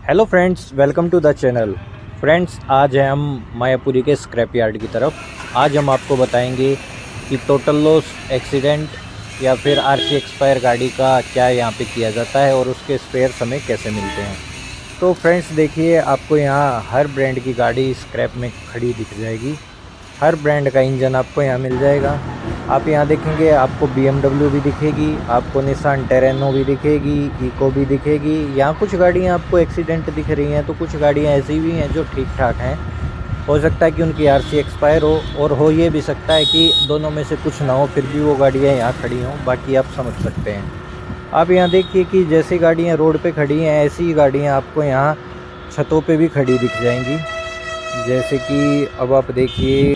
Hello friends, welcome to the channel. Friends, आज है हम मायापुरी के स्क्रैप यार्ड की तरफ। आज हम आपको बताएंगे कि टोटल लॉस, एक्सीडेंट या फिर आरसी एक्सपायर गाड़ी का क्या यहाँ पे किया जाता है और उसके स्पेयर्स हमें कैसे मिलते हैं। तो फ्रेंड्स देखिए, आपको यहाँ हर ब्रांड की गाड़ी स्क्रैप में खड़ी दिख जाएगी। हर ब्रांड का इंजन आपको यहाँ मिल जाएगा। आप यहाँ देखेंगे, आपको BMW भी दिखेगी, आपको निसान टेरेनो भी दिखेगी, इको भी दिखेगी। यहाँ कुछ गाड़ियाँ आपको एक्सीडेंट दिख रही हैं, तो कुछ गाड़ियाँ ऐसी भी हैं जो ठीक ठाक हैं। हो सकता है कि उनकी आरसी एक्सपायर हो, और हो ये भी सकता है कि दोनों में से कुछ ना हो, फिर भी वो गाड़ियाँ यहाँ खड़ी हों। बाकी आप समझ सकते हैं। आप यहाँ देखिए कि जैसी गाड़ियाँ रोड पे खड़ी हैं, ऐसी ही गाड़ियाँ आपको यहाँ छतों पे भी खड़ी दिख जाएंगी। जैसे कि अब आप देखिए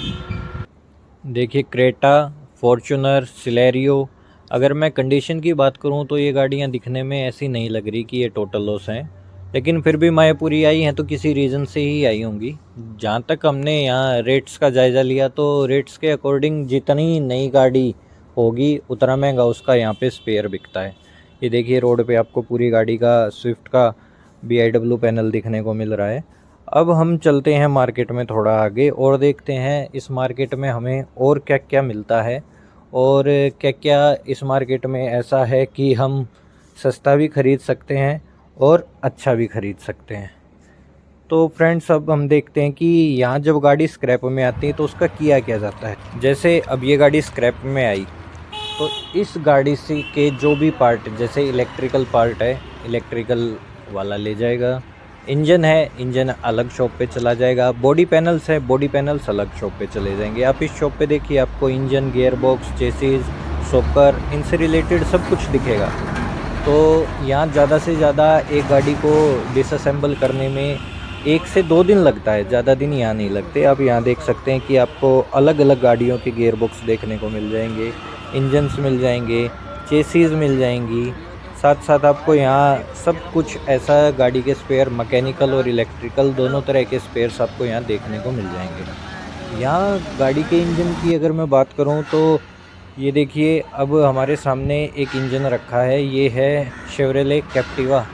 क्रेटा, फॉर्च्यूनर, सिलेरियो। अगर मैं कंडीशन की बात करूं तो ये गाड़ियां दिखने में ऐसी नहीं लग रही कि ये टोटल लॉस हैं, लेकिन फिर भी मायापुरी आई हैं तो किसी रीज़न से ही आई होंगी। जहां तक हमने यहाँ रेट्स का जायज़ा लिया तो रेट्स के अकॉर्डिंग जितनी नई गाड़ी होगी उतना महंगा उसका यहाँ पे स्पेयर बिकता है। ये देखिए, रोड पे आपको पूरी गाड़ी का स्विफ्ट का BIW पैनल दिखने को मिल रहा है। अब हम चलते हैं मार्केट में थोड़ा आगे और देखते हैं इस मार्केट में हमें और क्या क्या मिलता है, और क्या क्या इस मार्केट में ऐसा है कि हम सस्ता भी ख़रीद सकते हैं और अच्छा भी ख़रीद सकते हैं। तो फ्रेंड्स, अब हम देखते हैं कि यहाँ जब गाड़ी स्क्रैप में आती है तो उसका किया क्या जाता है। जैसे अब ये गाड़ी स्क्रैप में आई तो इस गाड़ी से के जो भी पार्ट, जैसे इलेक्ट्रिकल पार्ट है, इलेक्ट्रिकल वाला ले जाएगा। इंजन है, इंजन अलग शॉप पे चला जाएगा। बॉडी पैनल्स है, बॉडी पैनल्स अलग शॉप पे चले जाएंगे। आप इस शॉप पे देखिए, आपको engine, gear box, chassis, shocker, इनसे रिलेटेड सब कुछ दिखेगा। तो यहाँ ज़्यादा से ज़्यादा एक गाड़ी को डिसअसेंबल करने में 1 से 2 दिन लगता है, ज़्यादा दिन यहाँ नहीं लगते। आप यहाँ देख सकते हैं कि आपको अलग अलग गाड़ियों के गियर बॉक्स देखने को मिल जाएंगे, इंजन्स मिल जाएंगे, चेसिस मिल जाएंगी। साथ साथ आपको यहाँ सब कुछ ऐसा गाड़ी के स्पेयर, मैकेनिकल और इलेक्ट्रिकल दोनों तरह के स्पेयर्स आपको यहाँ देखने को मिल जाएंगे। यहाँ गाड़ी के इंजन की अगर मैं बात करूँ तो ये देखिए, अब हमारे सामने एक इंजन रखा है। ये है शेवरले कैप्टिवा,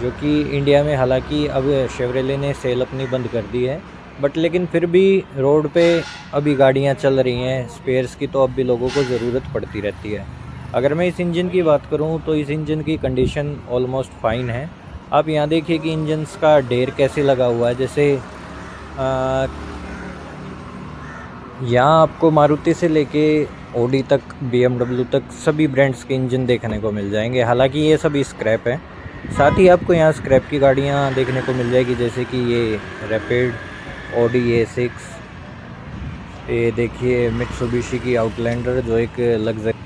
जो कि इंडिया में हालांकि अब शेवरले ने सेल अपनी बंद कर दी है, बट लेकिन फिर भी रोड पे अभी गाड़ियाँ चल रही हैं स्पेयर्स की, तो अब भी लोगों को ज़रूरत पड़ती रहती है। अगर मैं इस इंजन की बात करूं तो इस इंजन की कंडीशन ऑलमोस्ट फाइन है। आप यहाँ देखिए कि इंजन्स का ढेर कैसे लगा हुआ है। जैसे यहाँ आपको मारुति से लेके ऑडी तक, BMW तक सभी ब्रांड्स के इंजन देखने को मिल जाएंगे। हालांकि ये सभी स्क्रैप है। साथ ही आपको यहाँ स्क्रैप की गाड़ियाँ देखने को मिल जाएगी, जैसे कि ये रैपिड, ऑडी A6, ये देखिए मित्सुबिशी की आउटलैंडर जो एक लग्जरी।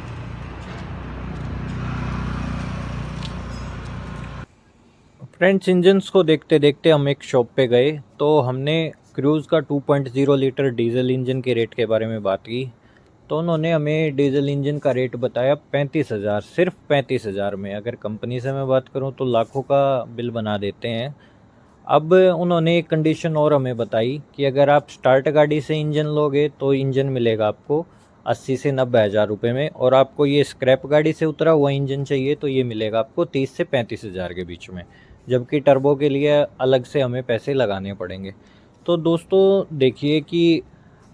फ्रेंड्स, इंजन्स को देखते देखते हम एक शॉप पे गए तो हमने क्रूज़ का 2.0 लीटर डीजल इंजन के रेट के बारे में बात की। तो उन्होंने हमें डीजल इंजन का रेट बताया 35,000, सिर्फ 35,000 में। अगर कंपनी से मैं बात करूं तो लाखों का बिल बना देते हैं। अब उन्होंने एक कंडीशन और हमें बताई कि अगर आप स्टार्ट गाड़ी से इंजन लोगे तो इंजन मिलेगा आपको 80 से 90 हज़ार रुपये में, और आपको ये स्क्रैप गाड़ी से उतरा हुआ इंजन चाहिए तो ये मिलेगा आपको 30 से 35 हज़ार के बीच में, जबकि टर्बो के लिए अलग से हमें पैसे लगाने पड़ेंगे। तो दोस्तों देखिए कि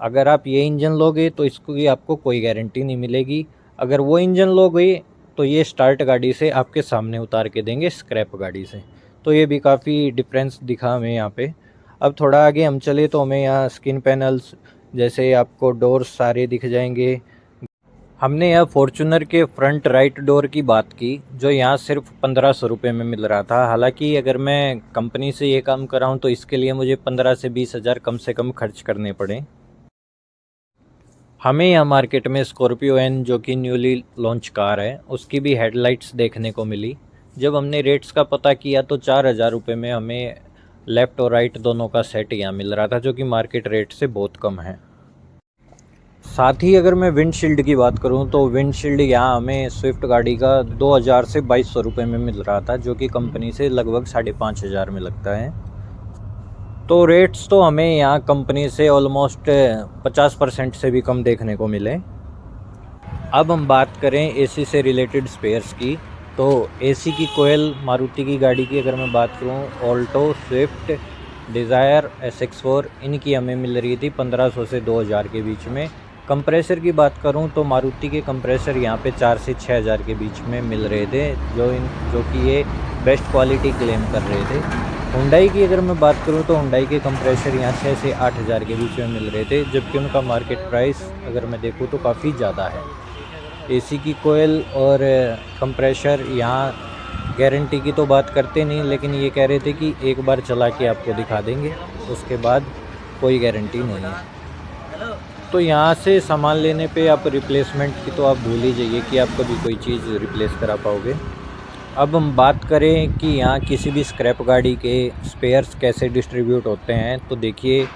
अगर आप ये इंजन लोगे तो इसकी आपको कोई गारंटी नहीं मिलेगी। अगर वो इंजन लोगे तो ये स्टार्ट गाड़ी से आपके सामने उतार के देंगे स्क्रैप गाड़ी से। तो ये भी काफ़ी डिफरेंस दिखा हमें यहाँ पे। अब थोड़ा आगे हम चले तो हमें यहाँ स्किन पैनल्स, जैसे आपको डोर्स सारे दिख जाएंगे। हमने यहाँ फॉर्च्यूनर के फ्रंट राइट डोर की बात की, जो यहाँ सिर्फ 1500 रुपये में मिल रहा था। हालांकि अगर मैं कंपनी से ये काम कर रहा हूँ तो इसके लिए मुझे 15 से 20 हज़ार कम से कम खर्च करने पड़े। हमें यहाँ मार्केट में स्कॉर्पियो एन, जो कि न्यूली लॉन्च कार है, उसकी भी हेडलाइट्स देखने को मिली। जब हमने रेट्स का पता किया तो 4,000 रुपये में हमें लेफ़्ट और राइट दोनों का सेट यहाँ मिल रहा था, जो कि मार्केट रेट से बहुत कम है। साथ ही अगर मैं विंडशील्ड की बात करूं तो विंडशील्ड यहाँ हमें स्विफ्ट गाड़ी का 2,000 से 2,200 रुपये में मिल रहा था, जो कि कंपनी से लगभग 5,500 में लगता है। तो रेट्स तो हमें यहाँ कंपनी से ऑलमोस्ट 50% से भी कम देखने को मिले। अब हम बात करें AC से रिलेटेड स्पेयर्स की, तो एसी की कोयल मारुति की गाड़ी की अगर मैं बात करूं, ऑल्टो, स्विफ्ट, डिज़ायर, SX4 इनकी हमें मिल रही थी 1500 से 2000 के बीच में। कंप्रेसर की बात करूं तो मारुति के कंप्रेसर यहाँ पे 4 से 6000 के बीच में मिल रहे थे, जो कि ये बेस्ट क्वालिटी क्लेम कर रहे थे। हुंडई की अगर मैं बात करूं तो हुंडई के कंप्रेसर यहाँ 6 से 8000 के बीच में मिल रहे थे, जबकि उनका मार्केट प्राइस अगर मैं देखूँ तो काफ़ी ज़्यादा है। एसी की कोयल और कंप्रेसर यहाँ गारंटी की तो बात करते नहीं, लेकिन ये कह रहे थे कि एक बार चला के आपको दिखा देंगे, उसके बाद कोई गारंटी नहीं है। तो यहाँ से सामान लेने पे आप रिप्लेसमेंट की तो आप भूल ही जाइए कि आप कभी कोई चीज़ रिप्लेस करा पाओगे। अब हम बात करें कि यहाँ किसी भी स्क्रैप गाड़ी के स्पेयर्स कैसे डिस्ट्रीब्यूट होते हैं, तो देखिए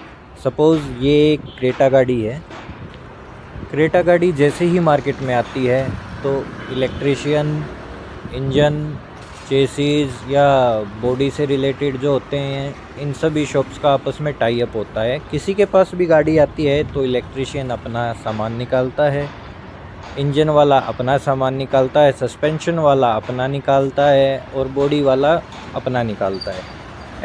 सपोज़ ये एक क्रेटा गाड़ी है। क्रेटा गाड़ी जैसे ही मार्केट में आती है तो इलेक्ट्रीशियन, इंजन, चेसिस या बॉडी से रिलेटेड जो होते हैं, इन सभी शॉप्स का आपस में टाई अप होता है। किसी के पास भी गाड़ी आती है तो इलेक्ट्रीशियन अपना सामान निकालता है, इंजन वाला अपना सामान निकालता है, सस्पेंशन वाला अपना निकालता है और बॉडी वाला अपना निकालता है।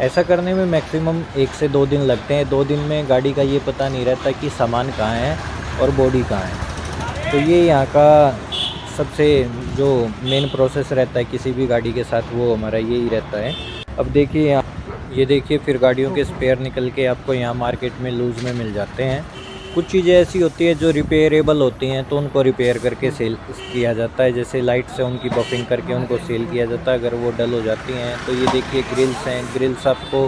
ऐसा करने में मैक्सिमम 1 से 2 दिन लगते हैं। 2 दिन में गाड़ी का ये पता नहीं रहता कि सामान कहाँ है और बॉडी कहाँ है। तो ये यहाँ का सबसे जो मेन प्रोसेस रहता है किसी भी गाड़ी के साथ, वो हमारा यही रहता है। अब देखिए यहाँ, ये देखिए फिर गाड़ियों के स्पेयर निकल के आपको यहाँ मार्केट में लूज़ में मिल जाते हैं। कुछ चीज़ें ऐसी होती है जो रिपेयरेबल होती हैं तो उनको रिपेयर करके सेल किया जाता है। जैसे लाइट से उनकी बफिंग करके उनको सेल किया जाता है अगर वो डल हो जाती हैं। तो ये देखिए ग्रिल्स हैं, ग्रिल्स आपको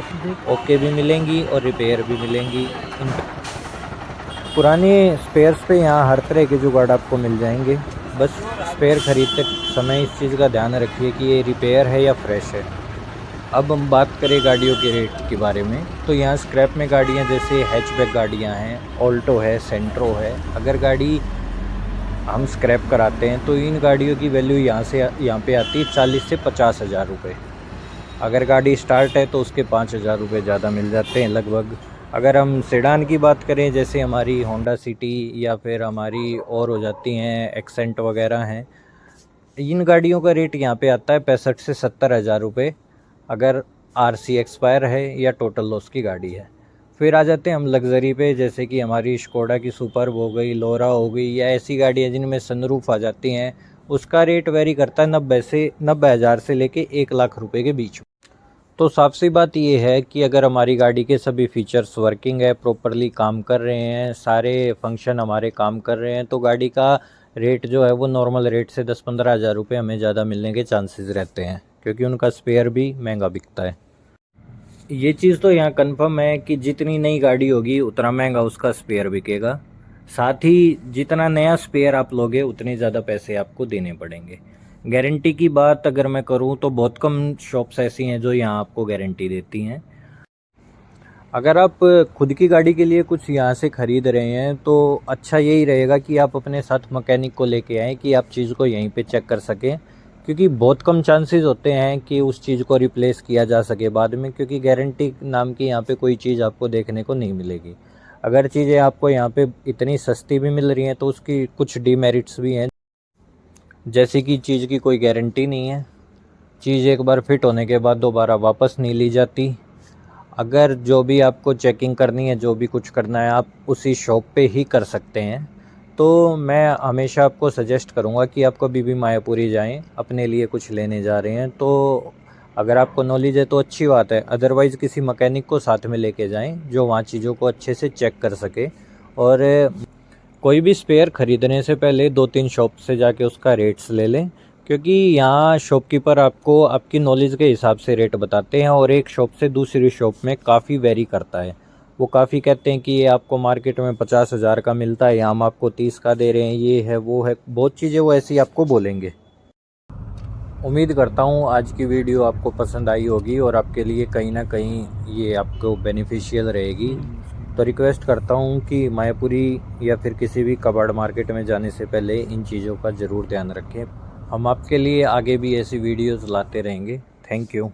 ओके भी मिलेंगी और रिपेयर भी मिलेंगी। पुराने स्पेयर्स पे यहाँ हर तरह के जुगाड़ आपको मिल जाएंगे। बस स्पेयर ख़रीदते समय इस चीज़ का ध्यान रखिए कि ये रिपेयर है या फ्रेश है। अब हम बात करें गाड़ियों के रेट के बारे में, तो यहाँ स्क्रैप में गाड़ियाँ जैसे हैचबैक गाड़ियाँ हैं, ऑल्टो है, सेंट्रो है। अगर गाड़ी हम स्क्रैप कराते हैं तो इन गाड़ियों की वैल्यू यहाँ पे आती है 40 से 50 हज़ार रुपये। अगर गाड़ी स्टार्ट है तो उसके 5 हज़ार रुपये ज़्यादा मिल जाते हैं लगभग। अगर हम सेडान की बात करें, जैसे हमारी होंडा सिटी या फिर हमारी और हो जाती हैं एक्सेंट वगैरह हैं, इन गाड़ियों का रेट यहाँ पे आता है 65 से 70 हज़ार रुपये अगर आरसी एक्सपायर है या टोटल लॉस की गाड़ी है। फिर आ जाते हैं हम लग्जरी पे, जैसे कि हमारी स्कोडा की सुपर्ब हो गई, लोरा हो गई, या ऐसी गाड़ियाँ जिनमें सनरूफ आ जाती हैं। उसका रेट वेरी करता है 90 हज़ार से लेके 1 लाख रुपए के बीच। तो साफ सी बात ये है कि अगर हमारी गाड़ी के सभी फीचर्स वर्किंग है, प्रॉपरली काम कर रहे हैं, सारे फंक्शन हमारे काम कर रहे हैं, तो गाड़ी का रेट जो है वो नॉर्मल रेट से 10-15 हज़ार रुपये हमें ज़्यादा मिलने के चांसेस रहते हैं, क्योंकि उनका स्पेयर भी महंगा बिकता है। ये चीज़ तो यहाँ कंफर्म है कि जितनी नई गाड़ी होगी उतना महंगा उसका स्पेयर बिकेगा। साथ ही जितना नया स्पेयर आप लोगे उतने ज़्यादा पैसे आपको देने पड़ेंगे। गारंटी की बात अगर मैं करूँ तो बहुत कम शॉप्स ऐसी हैं जो यहाँ आपको गारंटी देती हैं। अगर आप खुद की गाड़ी के लिए कुछ यहाँ से ख़रीद रहे हैं तो अच्छा यही रहेगा कि आप अपने साथ मैकेनिक को लेके आएँ कि आप चीज़ को यहीं पे चेक कर सकें, क्योंकि बहुत कम चांसेस होते हैं कि उस चीज़ को रिप्लेस किया जा सके बाद में, क्योंकि गारंटी नाम की यहाँ पे कोई चीज़ आपको देखने को नहीं मिलेगी। अगर चीज़ें आपको यहाँ पे इतनी सस्ती भी मिल रही हैं तो उसकी कुछ डीमेरिट्स भी हैं, जैसे कि चीज़ की कोई गारंटी नहीं है, चीज़ एक बार फिट होने के बाद दोबारा वापस नहीं ली जाती। अगर जो भी आपको चेकिंग करनी है, जो भी कुछ करना है, आप उसी शॉप पे ही कर सकते हैं। तो मैं हमेशा आपको सजेस्ट करूँगा कि आप कभी भी मायापुरी जाएं, अपने लिए कुछ लेने जा रहे हैं तो अगर आपको नॉलेज है तो अच्छी बात है, अदरवाइज़ किसी मैकेनिक को साथ में लेके जाएं जो वहाँ चीज़ों को अच्छे से चेक कर सके। और कोई भी स्पेयर ख़रीदने से पहले 2-3 शॉप से जाके उसका रेट्स ले लें, क्योंकि यहाँ शॉपकीपर आपको आपकी नॉलेज के हिसाब से रेट बताते हैं और एक शॉप से दूसरी शॉप में काफ़ी वेरी करता है। वो काफ़ी कहते हैं कि ये आपको मार्केट में 50 हज़ार का मिलता है, यहाँ हम आपको 30 का दे रहे हैं, ये है वो है, बहुत चीज़ें वो ऐसी आपको बोलेंगे। उम्मीद करता हूँ आज की वीडियो आपको पसंद आई होगी और आपके लिए कहीं ना कहीं ये आपको बेनिफिशियल रहेगी। तो रिक्वेस्ट करता हूँ कि मायापुरी या फिर किसी भी कबाड़ मार्केट में जाने से पहले इन चीज़ों का ज़रूर ध्यान रखें। हम आपके लिए आगे भी ऐसी वीडियोज़ लाते रहेंगे। Thank you.